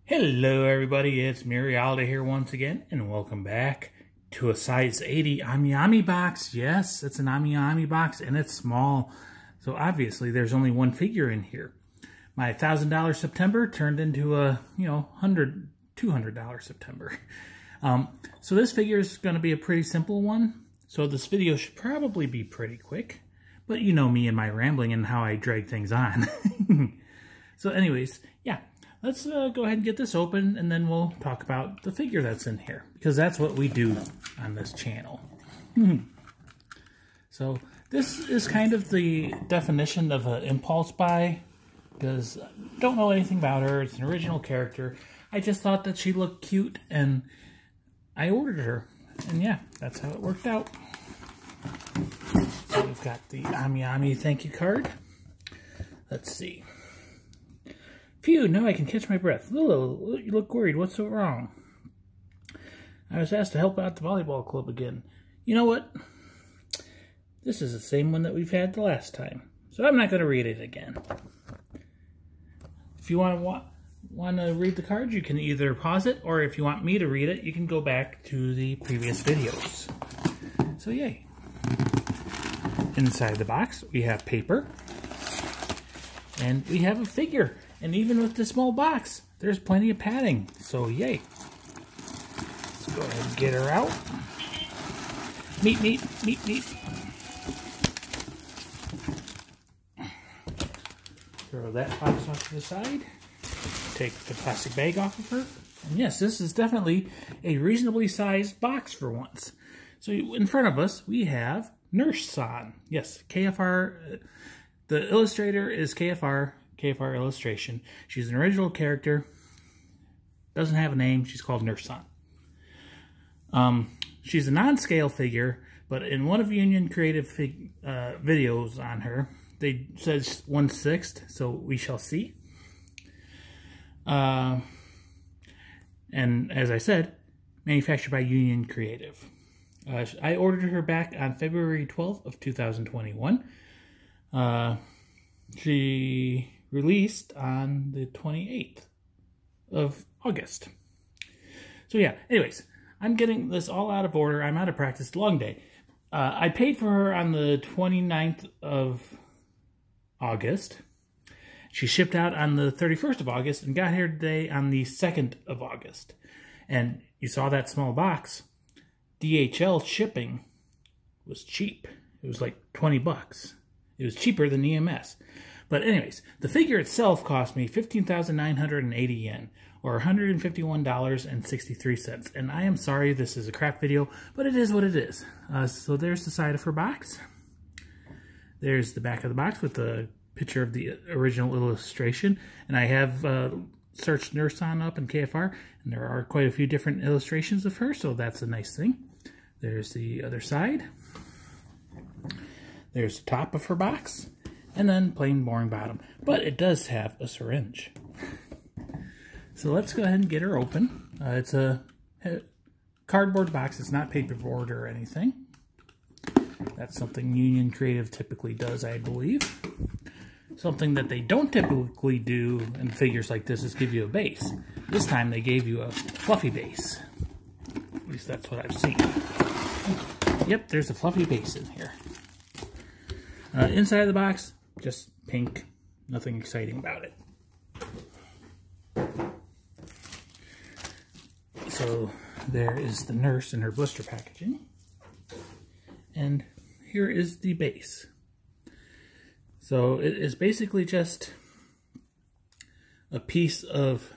Hello everybody, it's Murialda here once again, and welcome back to a size 80 Ami box. Yes, it's an Ami box, and it's small, so obviously there's only one figure in here. My $1,000 September turned into a, $200 September. So this figure is going to be a pretty simple one, so this video should probably be pretty quick, but you know me and my rambling and how I drag things on. So anyways, yeah. Let's go ahead and get this open, and then we'll talk about the figure that's in here, because that's what we do on this channel. So this is kind of the definition of an impulse buy, because I don't know anything about her. It's an original character. I just thought that she looked cute, and I ordered her. And yeah, that's how it worked out. So we've got the Ami thank you card. Let's see. Phew, now I can catch my breath. Lilo, you look worried. What's so wrong? I was asked to help out the volleyball club again. You know what? This is the same one that we've had the last time, so I'm not going to read it again. If you want to read the card, you can either pause it, or if you want me to read it, you can go back to the previous videos. So yay. Inside the box, we have paper, and we have a figure. And even with the small box, there's plenty of padding. So, yay. Let's go ahead and get her out. Meet. Throw that box off to the side. Take the plastic bag off of her. And yes, this is definitely a reasonably sized box for once. So, in front of us, we have Nurse-san. Yes, KFR. The illustrator is KFR illustration. She's an original character. Doesn't have a name. She's called Nurse-san. She's a non-scale figure, but in one of Union Creative videos on her, they said 1/6, so we shall see. And as I said, manufactured by Union Creative. I ordered her back on February 12th of 2021. She released on the 28th of August. So yeah, anyways, I'm getting this all out of order. I'm out of practice. Long day. I paid for her on the 29th of August. She shipped out on the 31st of August and got here today on the 2nd of August. And you saw that small box. DHL shipping was cheap. It was like 20 bucks. It was cheaper than EMS. But anyways, the figure itself cost me 15,980 yen, or $151.63. And I am sorry this is a crap video, but it is what it is. So there's the side of her box. There's the back of the box with the picture of the original illustration. And I have searched Nurse-san up in KFR, and there are quite a few different illustrations of her, so that's a nice thing. There's the other side. There's the top of her box. And then plain boring bottom. But it does have a syringe. So let's go ahead and get her open. It's a cardboard box. It's not paperboard or anything. That's something Union Creative typically does, I believe. Something that they don't typically do in figures like this is give you a base. This time they gave you a fluffy base. At least that's what I've seen. Yep, there's a fluffy base in here. Inside of the box, just pink. Nothing exciting about it. So there is the nurse in her blister packaging. And here is the base. So it is basically just a piece of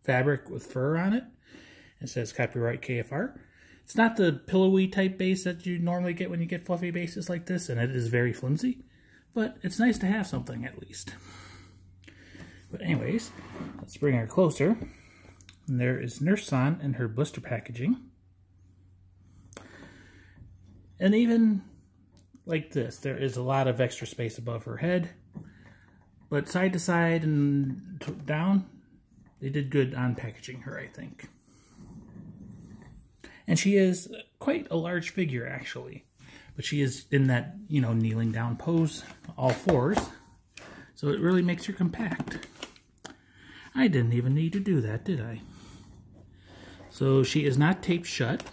fabric with fur on it. It says copyright KFR. It's not the pillowy type base that you normally get when you get fluffy bases like this, and it is very flimsy. But it's nice to have something at least. But anyways, let's bring her closer. And there is Nurse-san in her blister packaging. And even like this, there is a lot of extra space above her head. But side to side and down, they did good on packaging her, I think. And she is quite a large figure, actually. But she is in that, kneeling down pose, all fours. So it really makes her compact. I didn't even need to do that, did I? So she is not taped shut.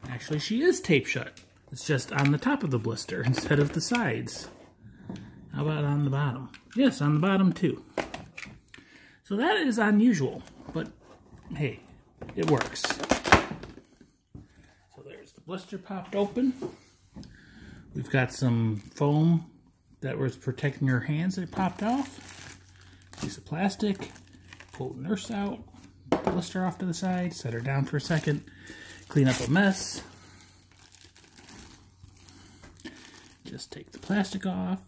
Actually, she is taped shut. It's just on the top of the blister instead of the sides. How about on the bottom? Yes, on the bottom too. So that is unusual, but hey, it works. So there's the blister popped open. We've got some foam that was protecting her hands that popped off. Piece of plastic. Pull the nurse out. Blister off to the side. Set her down for a second. Clean up a mess. Just take the plastic off.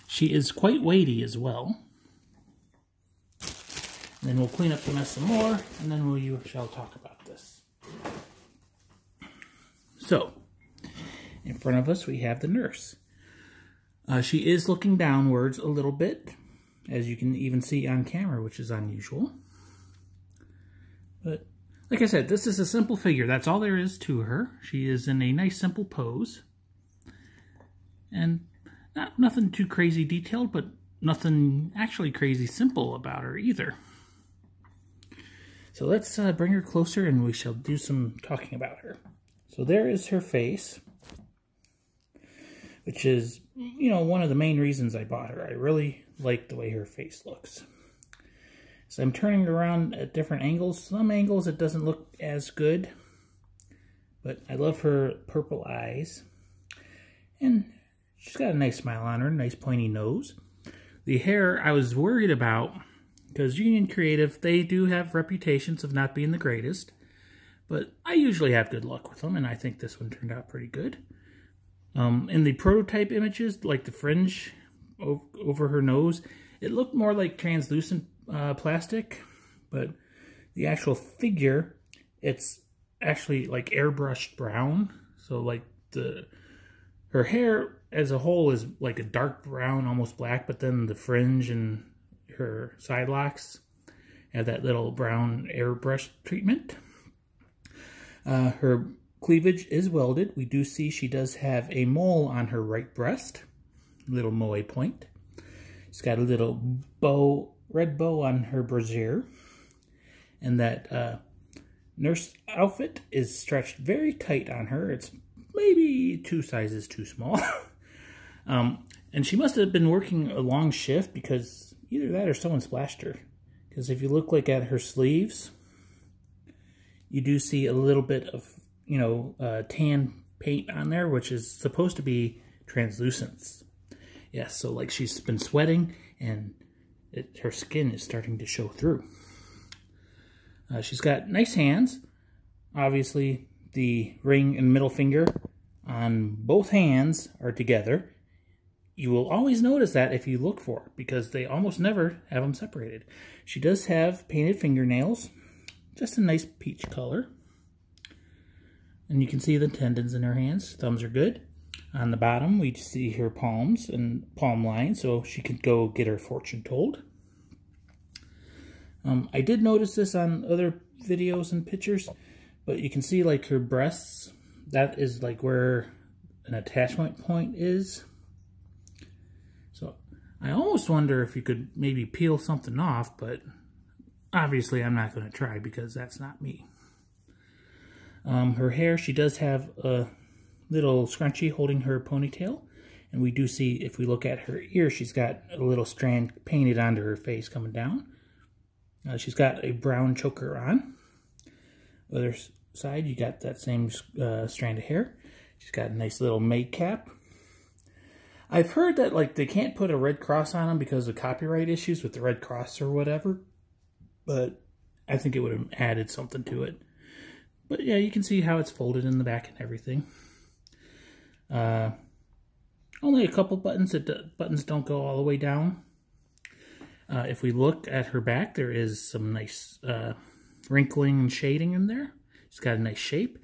She is quite weighty as well. And then we'll clean up the mess some more, and then we shall talk about this. So, in front of us we have the nurse. She is looking downwards a little bit, as you can even see on camera, which is unusual. But, like I said, this is a simple figure. That's all there is to her. She is in a nice simple pose. And nothing too crazy detailed, but nothing actually crazy simple about her either. So let's bring her closer and we shall do some talking about her. So there is her face, which is, you know, one of the main reasons I bought her. I really like the way her face looks. So I'm turning it around at different angles. Some angles it doesn't look as good, but I love her purple eyes. And she's got a nice smile on her, nice pointy nose. The hair I was worried about, because Union Creative, they do have reputations of not being the greatest, but I usually have good luck with them, and I think this one turned out pretty good. In the prototype images, like the fringe over her nose, it looked more like translucent plastic, but the actual figure, it's actually like airbrushed brown, so like her hair as a whole is like a dark brown, almost black, but then the fringe and her side locks have that little brown airbrush treatment. Her cleavage is welded. We do see she does have a mole on her right breast, little moe point. She's got a little bow, red bow on her brassiere, and that nurse outfit is stretched very tight on her. It's maybe 2 sizes too small. And she must have been working a long shift, because either that or someone splashed her. Because if you look like at her sleeves, you do see a little bit of, you know, tan paint on there, which is supposed to be translucence. Yes, so like she's been sweating and her skin is starting to show through. She's got nice hands. Obviously, the ring and middle finger on both hands are together. You will always notice that if you look for it, because they almost never have them separated. She does have painted fingernails, just a nice peach color. And you can see the tendons in her hands. Thumbs are good. On the bottom, we see her palms and palm line, so she could go get her fortune told. I did notice this on other videos and pictures, but you can see like her breasts, that is like where an attachment point is. So I almost wonder if you could maybe peel something off, but obviously I'm not going to try because that's not me. Her hair, she does have a little scrunchie holding her ponytail. And we do see, if we look at her ear, she's got a little strand painted onto her face coming down. She's got a brown choker on. Other side, you got that same strand of hair. She's got a nice little maid cap. I've heard that like they can't put a red cross on them because of copyright issues with the red cross or whatever. But I think it would have added something to it. But yeah, you can see how it's folded in the back and everything. Only a couple buttons. Buttons don't go all the way down. If we look at her back, there is some nice wrinkling and shading in there. She's got a nice shape,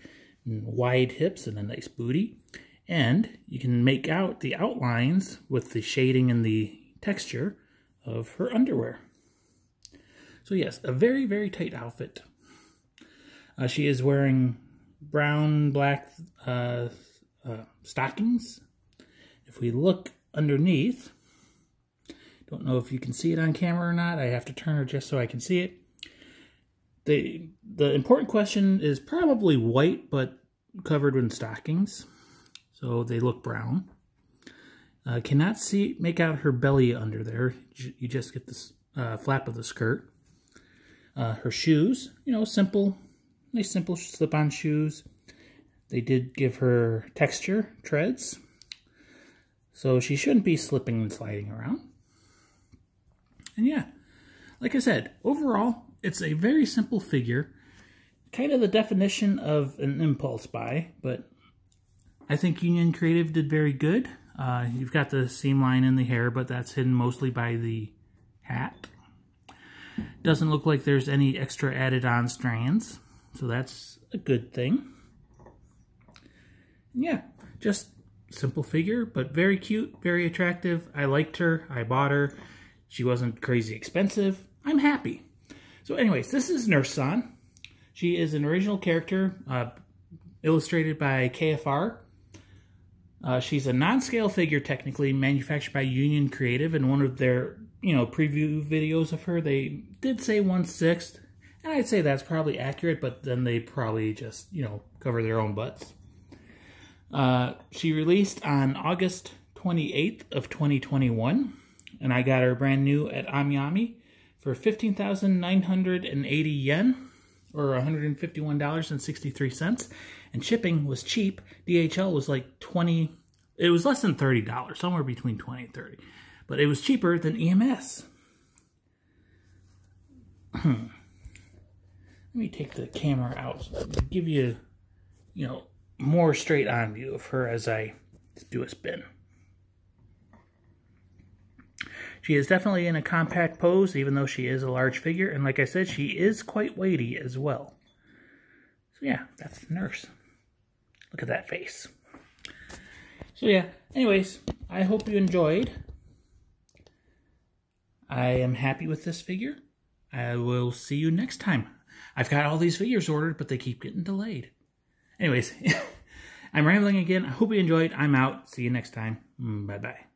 and wide hips, and a nice booty. And you can make out the outlines with the shading and the texture of her underwear. So yes, a very, very tight outfit. She is wearing brown, black stockings. If we look underneath, don't know if you can see it on camera or not. I have to turn her just so I can see it. The important question is probably white, but covered in stockings. So they look brown. Cannot make out her belly under there. You just get this flap of the skirt. Her shoes, you know, nice simple slip-on shoes. They did give her texture treads, so she shouldn't be slipping and sliding around. And yeah, like I said, overall, it's a very simple figure. Kind of the definition of an impulse buy, but I think Union Creative did very good. You've got the seam line in the hair, but that's hidden mostly by the hat. Doesn't look like there's any extra added on strands, so that's a good thing. Yeah, just simple figure, but very cute, very attractive. I liked her. I bought her. She wasn't crazy expensive. I'm happy. So anyways, this is Nurse San. She is an original character, illustrated by KFR. She's a non-scale figure, technically, manufactured by Union Creative. In one of their, preview videos of her, they did say 1/6. And I'd say that's probably accurate, but then they probably just, cover their own butts. She released on August 28th of 2021. And I got her brand new at AmiAmi for 15,980 yen, or $151.63. And shipping was cheap. DHL was like $20, it was less than $30, somewhere between $20 and $30. But it was cheaper than EMS. Let me take the camera out to give you, more straight on view of her as I do a spin. She is definitely in a compact pose, even though she is a large figure. And like I said, she is quite weighty as well. So yeah, that's the Nurse. Look at that face. So yeah, anyways, I hope you enjoyed. I am happy with this figure. I will see you next time. I've got all these figures ordered, but they keep getting delayed. Anyways, I'm rambling again. I hope you enjoyed. I'm out. See you next time. Bye-bye.